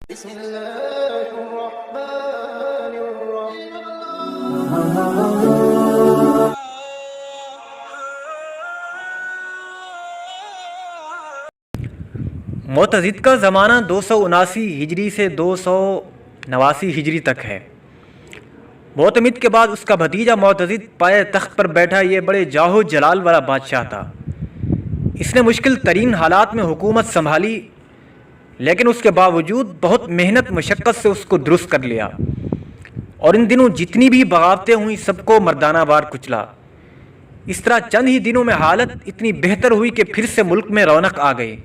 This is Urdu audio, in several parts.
بسم الله الرحمن الرحيم. معتزد کا زمانہ 279 ہجری سے 289 ہجری تک ہے۔ معتمد کے بعد اس کا بھتیجا معتزد پائے تخت پر بیٹھا۔ یہ بڑے جاہ و جلال والا بادشاہ تھا۔ اس نے مشکل ترین حالات میں حکومت سنبھالی، لیکن اس کے باوجود بہت محنت مشقت سے اس کو درست کر لیا، اور ان دنوں جتنی بھی بغاوتیں ہوئیں سب کو مردانہ وار کچلا۔ اس طرح چند ہی دنوں میں حالت اتنی بہتر ہوئی کہ پھر سے ملک میں رونق آ گئی،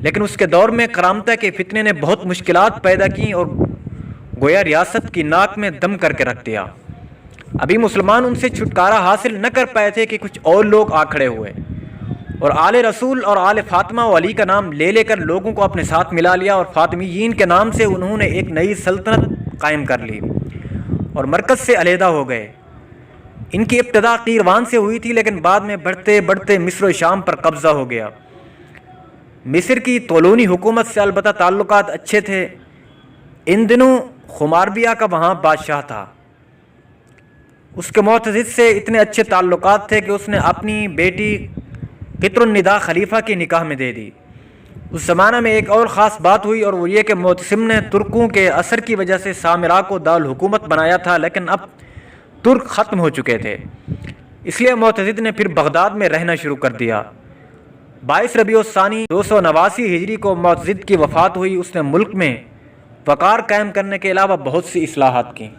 لیکن اس کے دور میں کرامتہ کے فتنے نے بہت مشکلات پیدا کیں اور گویا ریاست کی ناک میں دم کر کے رکھ دیا۔ ابھی مسلمان ان سے چھٹکارا حاصل نہ کر پائے تھے کہ کچھ اور لوگ آ کھڑے ہوئے اور آل رسول اور آل فاطمہ و علی کا نام لے لے کر لوگوں کو اپنے ساتھ ملا لیا، اور فاطمیین کے نام سے انہوں نے ایک نئی سلطنت قائم کر لی اور مرکز سے علیحدہ ہو گئے۔ ان کی ابتدا قیروان سے ہوئی تھی، لیکن بعد میں بڑھتے بڑھتے مصر و شام پر قبضہ ہو گیا۔ مصر کی طولونی حکومت سے البتہ تعلقات اچھے تھے۔ ان دنوں خماربیہ کا وہاں بادشاہ تھا۔ اس کے معتزد سے اتنے اچھے تعلقات تھے کہ اس نے اپنی بیٹی قطر النداء خلیفہ کی نکاح میں دے دی۔ اس زمانہ میں ایک اور خاص بات ہوئی، اور وہ یہ کہ معتصم نے ترکوں کے اثر کی وجہ سے سامراء کو دارالحکومت بنایا تھا، لیکن اب ترک ختم ہو چکے تھے، اس لیے معتزد نے پھر بغداد میں رہنا شروع کر دیا۔ 22 ربیع الثانی 289 ہجری کو معتزد کی وفات ہوئی۔ اس نے ملک میں وقار قائم کرنے کے علاوہ بہت سی اصلاحات کیں۔